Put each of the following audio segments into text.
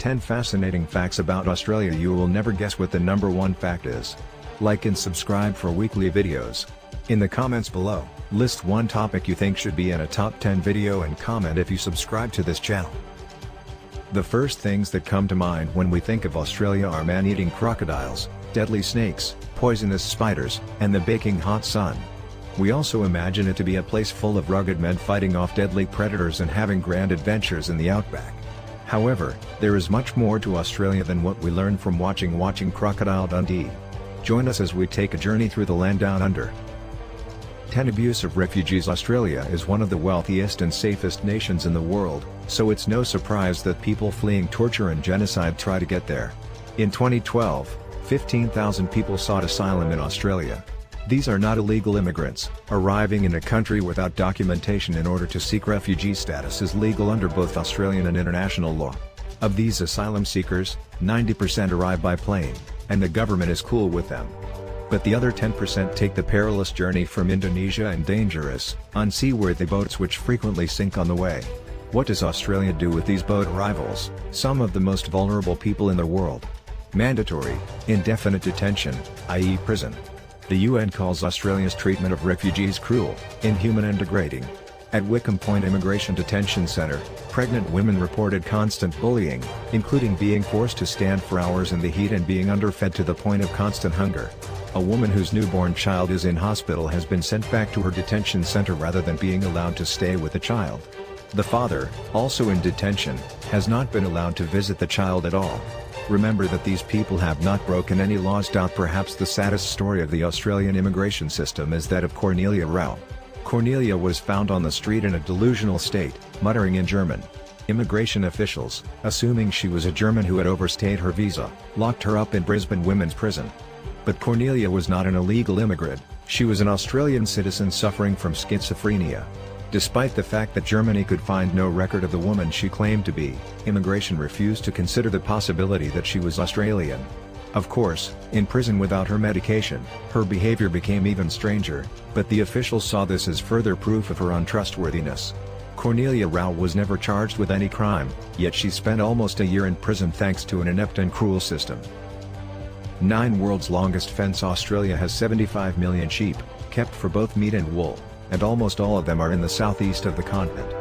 10 fascinating facts about Australia. You will never guess what the number 1 fact is. Like and subscribe for weekly videos. In the comments below, list one topic you think should be in a top 10 video and comment if you subscribe to this channel. The first things that come to mind when we think of Australia are man-eating crocodiles, deadly snakes, poisonous spiders, and the baking hot sun. We also imagine it to be a place full of rugged men fighting off deadly predators and having grand adventures in the outback. However, there is much more to Australia than what we learn from watching Crocodile Dundee. Join us as we take a journey through the land down under. 10 Abuse of refugees. Australia is one of the wealthiest and safest nations in the world, so it's no surprise that people fleeing torture and genocide try to get there. In 2012, 15,000 people sought asylum in Australia. These are not illegal immigrants. Arriving in a country without documentation in order to seek refugee status is legal under both Australian and international law. Of these asylum seekers, 90% arrive by plane, and the government is cool with them. But the other 10% take the perilous journey from Indonesia and dangerous, unseaworthy boats which frequently sink on the way. What does Australia do with these boat arrivals, some of the most vulnerable people in the world? Mandatory, indefinite detention, i.e. prison. The UN calls Australia's treatment of refugees cruel, inhuman and degrading. At Wickham Point Immigration Detention Centre, pregnant women reported constant bullying, including being forced to stand for hours in the heat and being underfed to the point of constant hunger. A woman whose newborn child is in hospital has been sent back to her detention centre rather than being allowed to stay with the child. The father, also in detention, has not been allowed to visit the child at all. Remember that these people have not broken any laws. Perhaps the saddest story of the Australian immigration system is that of Cornelia Rao. Cornelia was found on the street in a delusional state, muttering in German. Immigration officials, assuming she was a German who had overstayed her visa, locked her up in Brisbane Women's Prison. But Cornelia was not an illegal immigrant, she was an Australian citizen suffering from schizophrenia. Despite the fact that Germany could find no record of the woman she claimed to be, immigration refused to consider the possibility that she was Australian. Of course, in prison without her medication, her behavior became even stranger, but the officials saw this as further proof of her untrustworthiness. Cornelia Rao was never charged with any crime, yet she spent almost a year in prison thanks to an inept and cruel system. 9 World's longest fence. Australia has 75 million sheep, kept for both meat and wool, and almost all of them are in the southeast of the continent.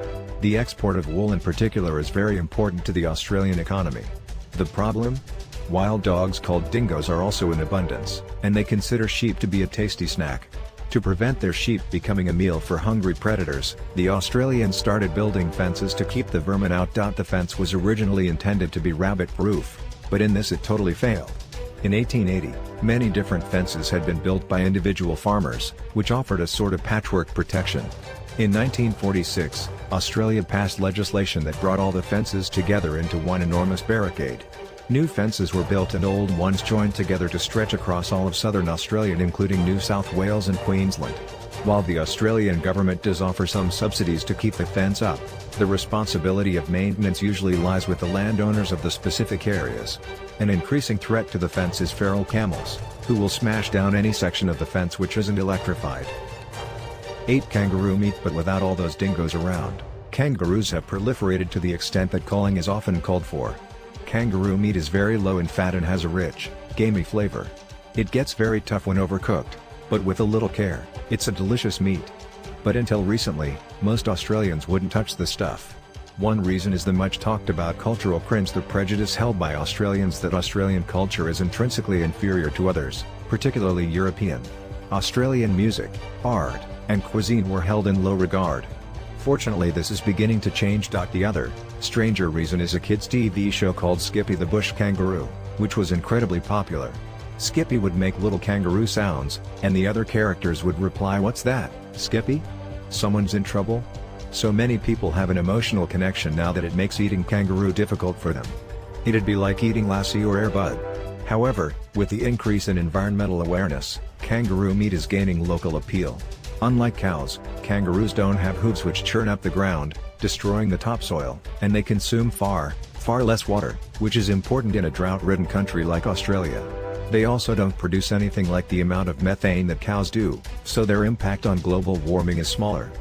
The export of wool in particular is very important to the Australian economy. The problem? Wild dogs called dingoes are also in abundance, and they consider sheep to be a tasty snack. To prevent their sheep becoming a meal for hungry predators, the Australians started building fences to keep the vermin out. The fence was originally intended to be rabbit-proof, but in this it totally failed. In 1880, many different fences had been built by individual farmers, which offered a sort of patchwork protection. In 1946, Australia passed legislation that brought all the fences together into one enormous barricade. New fences were built and old ones joined together to stretch across all of southern Australia including New South Wales and Queensland. While the Australian government does offer some subsidies to keep the fence up, the responsibility of maintenance usually lies with the landowners of the specific areas. An increasing threat to the fence is feral camels, who will smash down any section of the fence which isn't electrified. 8 Kangaroo meat. But without all those dingoes around, kangaroos have proliferated to the extent that culling is often called for. Kangaroo meat is very low in fat and has a rich, gamey flavor. It gets very tough when overcooked, but with a little care, it's a delicious meat. But until recently, most Australians wouldn't touch the stuff. One reason is the much talked about cultural cringe, the prejudice held by Australians that Australian culture is intrinsically inferior to others, particularly European. Australian music, art, and cuisine were held in low regard. Fortunately this is beginning to change. The other, stranger reason is a kids' TV show called Skippy the Bush Kangaroo, which was incredibly popular. Skippy would make little kangaroo sounds, and the other characters would reply, "What's that, Skippy? Someone's in trouble?" So many people have an emotional connection now that it makes eating kangaroo difficult for them. It'd be like eating lassie or Air Bud. However, with the increase in environmental awareness, kangaroo meat is gaining local appeal. Unlike cows, kangaroos don't have hooves which churn up the ground, destroying the topsoil, and they consume far less water, which is important in a drought-ridden country like Australia. They also don't produce anything like the amount of methane that cows do, so their impact on global warming is smaller.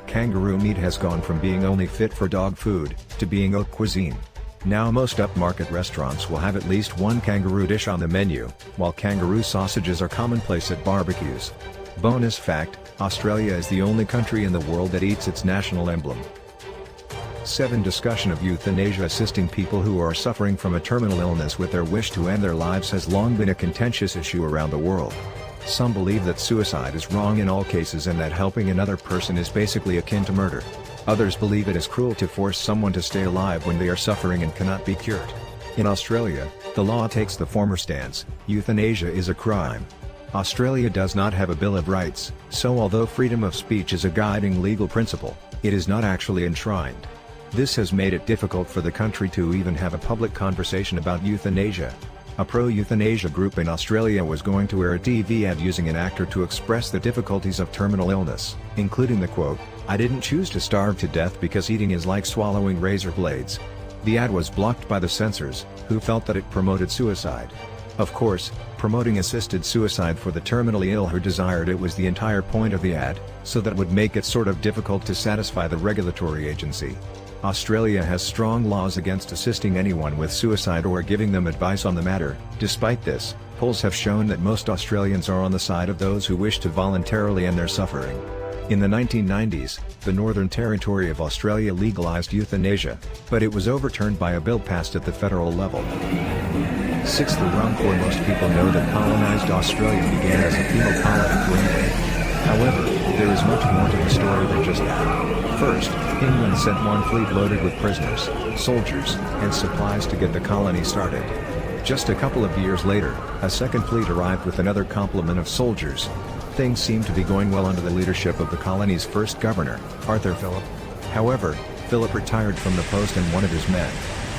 Kangaroo meat has gone from being only fit for dog food, to being haute cuisine. Now most upmarket restaurants will have at least one kangaroo dish on the menu, while kangaroo sausages are commonplace at barbecues. Bonus fact, Australia is the only country in the world that eats its national emblem. 7. Discussion of euthanasia. Assisting people who are suffering from a terminal illness with their wish to end their lives has long been a contentious issue around the world. Some believe that suicide is wrong in all cases and that helping another person is basically akin to murder. Others believe it is cruel to force someone to stay alive when they are suffering and cannot be cured. In Australia, the law takes the former stance: euthanasia is a crime. Australia does not have a Bill of Rights, so although freedom of speech is a guiding legal principle, it is not actually enshrined. This has made it difficult for the country to even have a public conversation about euthanasia. A pro-euthanasia group in Australia was going to air a TV ad using an actor to express the difficulties of terminal illness, including the quote, "I didn't choose to starve to death because eating is like swallowing razor blades." The ad was blocked by the censors, who felt that it promoted suicide. Of course, promoting assisted suicide for the terminally ill who desired it was the entire point of the ad, so that would make it sort of difficult to satisfy the regulatory agency. Australia has strong laws against assisting anyone with suicide or giving them advice on the matter. Despite this, polls have shown that most Australians are on the side of those who wish to voluntarily end their suffering. In the 1990s, the Northern Territory of Australia legalised euthanasia, but it was overturned by a bill passed at the federal level. 6. The Rum Corps. Most people know that colonised Australia began as a penal colony for England. However, there is much more to the story than just that. First, England sent one fleet loaded with prisoners, soldiers, and supplies to get the colony started. Just a couple of years later, a second fleet arrived with another complement of soldiers. Things seemed to be going well under the leadership of the colony's first governor, Arthur Phillip. However, Phillip retired from the post and one of his men,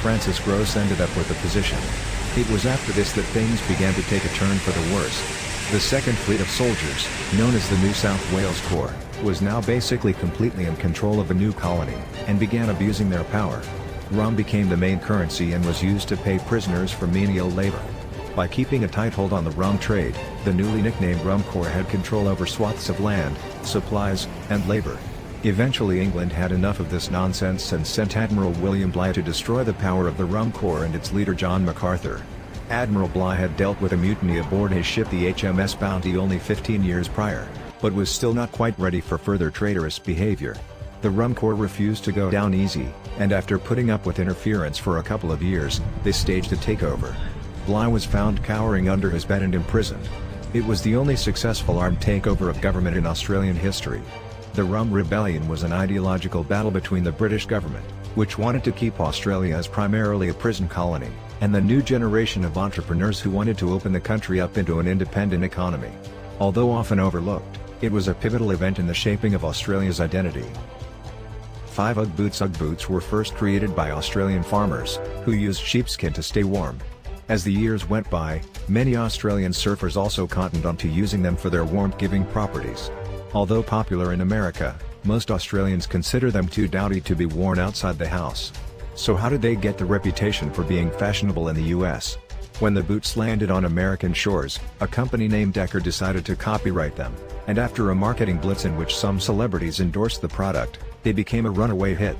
Francis Gross, ended up with the position. It was after this that things began to take a turn for the worse. The second fleet of soldiers, known as the New South Wales Corps, was now basically completely in control of the new colony, and began abusing their power. Rum became the main currency and was used to pay prisoners for menial labor. By keeping a tight hold on the rum trade, the newly nicknamed Rum Corps had control over swaths of land, supplies, and labor. Eventually England had enough of this nonsense and sent Admiral William Bligh to destroy the power of the Rum Corps and its leader John MacArthur. Admiral Bligh had dealt with a mutiny aboard his ship the HMS Bounty only 15 years prior, but was still not quite ready for further traitorous behavior. The Rum Corps refused to go down easy, and after putting up with interference for a couple of years, they staged a takeover. Bligh was found cowering under his bed and imprisoned. It was the only successful armed takeover of government in Australian history. The Rum Rebellion was an ideological battle between the British government, which wanted to keep Australia as primarily a prison colony, and the new generation of entrepreneurs who wanted to open the country up into an independent economy. Although often overlooked, it was a pivotal event in the shaping of Australia's identity. 5. Ugg Boots. Ugg boots were first created by Australian farmers, who used sheepskin to stay warm. As the years went by, many Australian surfers also cottoned onto using them for their warmth-giving properties. Although popular in America, most Australians consider them too dowdy to be worn outside the house. So how did they get the reputation for being fashionable in the US? When the boots landed on American shores, a company named Decker decided to copyright them, and after a marketing blitz in which some celebrities endorsed the product, they became a runaway hit.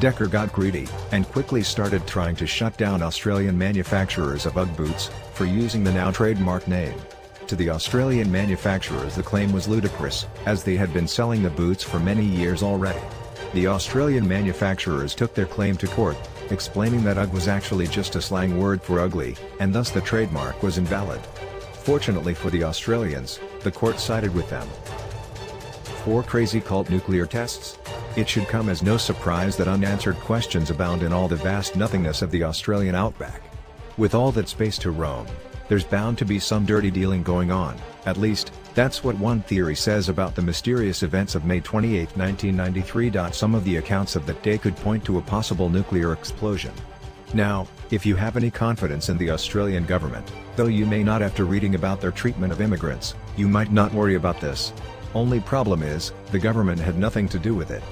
Decker got greedy, and quickly started trying to shut down Australian manufacturers of Ugg boots, for using the now trademark name. To the Australian manufacturers the claim was ludicrous, as they had been selling the boots for many years already. The Australian manufacturers took their claim to court, explaining that Ugg was actually just a slang word for ugly, and thus the trademark was invalid. Fortunately for the Australians, the court sided with them. 4. Crazy cult nuclear tests. It should come as no surprise that unanswered questions abound in all the vast nothingness of the Australian outback. With all that space to roam, there's bound to be some dirty dealing going on, at least, that's what one theory says about the mysterious events of May 28, 1993. Some of the accounts of that day could point to a possible nuclear explosion. Now, if you have any confidence in the Australian government, though you may not after reading about their treatment of immigrants, you might not worry about this. Only problem is, the government had nothing to do with it.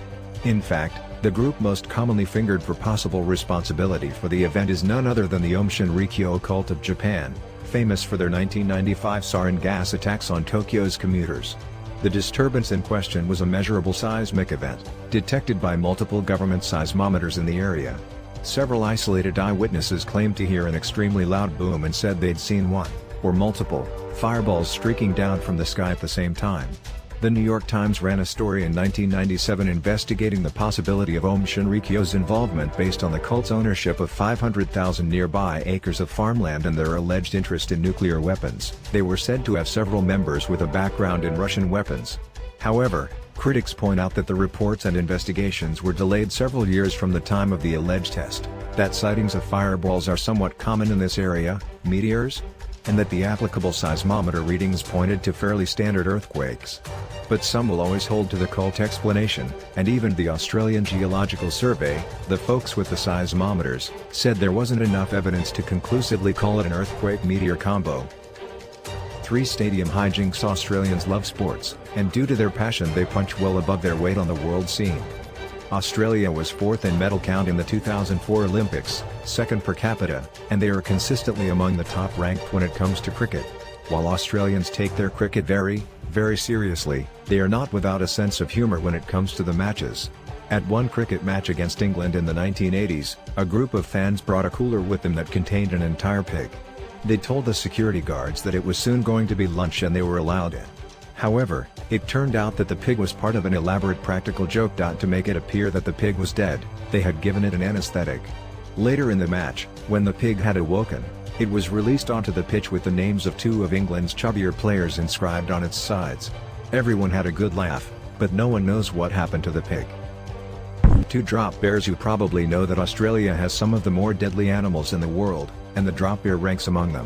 In fact, the group most commonly fingered for possible responsibility for the event is none other than the Aum Shinrikyo cult of Japan, famous for their 1995 sarin gas attacks on Tokyo's commuters. The disturbance in question was a measurable seismic event, detected by multiple government seismometers in the area. Several isolated eyewitnesses claimed to hear an extremely loud boom and said they'd seen one, or multiple, fireballs streaking down from the sky at the same time. The New York Times ran a story in 1997 investigating the possibility of Om Shinrikyo's involvement based on the cult's ownership of 500,000 nearby acres of farmland and their alleged interest in nuclear weapons. They were said to have several members with a background in Russian weapons. However, critics point out that the reports and investigations were delayed several years from the time of the alleged test, that sightings of fireballs are somewhat common in this area, meteors, and that the applicable seismometer readings pointed to fairly standard earthquakes. But some will always hold to the cult explanation, and even the Australian Geological Survey, the folks with the seismometers, said there wasn't enough evidence to conclusively call it an earthquake-meteor combo. 3 Stadium Hijinks. Australians love sports, and due to their passion they punch well above their weight on the world scene. Australia was 4th in medal count in the 2004 Olympics, 2nd per capita, and they are consistently among the top ranked when it comes to cricket. While Australians take their cricket very, very seriously, they are not without a sense of humour when it comes to the matches. At one cricket match against England in the 1980s, a group of fans brought a cooler with them that contained an entire pig. They told the security guards that it was soon going to be lunch and they were allowed in. However, it turned out that the pig was part of an elaborate practical joke. To make it appear that the pig was dead, they had given it an anesthetic. Later in the match, when the pig had awoken, it was released onto the pitch with the names of 2 of England's chubbier players inscribed on its sides. Everyone had a good laugh, but no one knows what happened to the pig. 2 drop bears. You probably know that Australia has some of the more deadly animals in the world, and the drop bear ranks among them.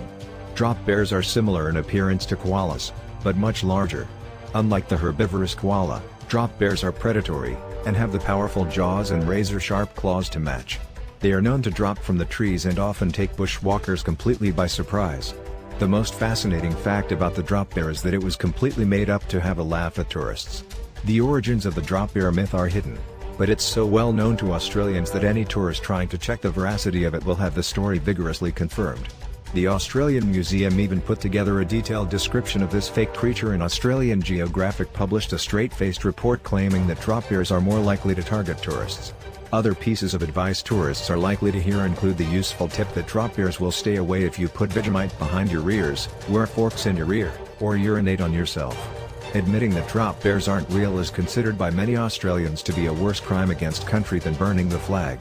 Drop bears are similar in appearance to koalas, but much larger. Unlike the herbivorous koala, drop bears are predatory, and have the powerful jaws and razor-sharp claws to match. They are known to drop from the trees and often take bushwalkers completely by surprise. The most fascinating fact about the drop bear is that it was completely made up to have a laugh at tourists. The origins of the drop bear myth are hidden, but it's so well known to Australians that any tourist trying to check the veracity of it will have the story vigorously confirmed. The Australian Museum even put together a detailed description of this fake creature, and Australian Geographic published a straight-faced report claiming that drop bears are more likely to target tourists. Other pieces of advice tourists are likely to hear include the useful tip that drop bears will stay away if you put Vegemite behind your ears, wear forks in your ear, or urinate on yourself. Admitting that drop bears aren't real is considered by many Australians to be a worse crime against country than burning the flag.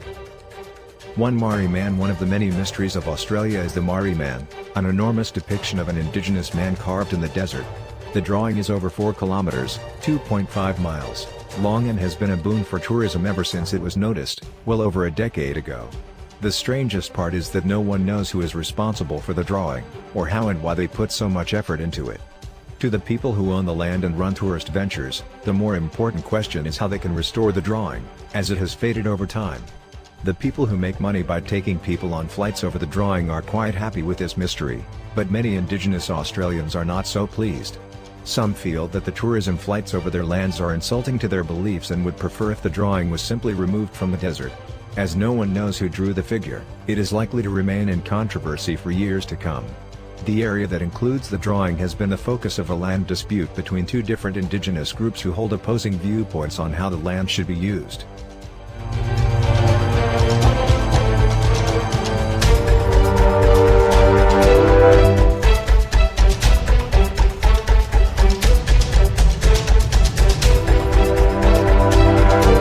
1 Marree Man. One of the many mysteries of Australia is the Marree Man, an enormous depiction of an indigenous man carved in the desert. The drawing is over 4 kilometers, 2.5 miles, long and has been a boon for tourism ever since it was noticed, well over a decade ago. The strangest part is that no one knows who is responsible for the drawing, or how and why they put so much effort into it. To the people who own the land and run tourist ventures, the more important question is how they can restore the drawing, as it has faded over time. The people who make money by taking people on flights over the drawing are quite happy with this mystery, but many Indigenous Australians are not so pleased. Some feel that the tourism flights over their lands are insulting to their beliefs and would prefer if the drawing was simply removed from the desert. As no one knows who drew the figure, it is likely to remain in controversy for years to come. The area that includes the drawing has been the focus of a land dispute between 2 different indigenous groups who hold opposing viewpoints on how the land should be used.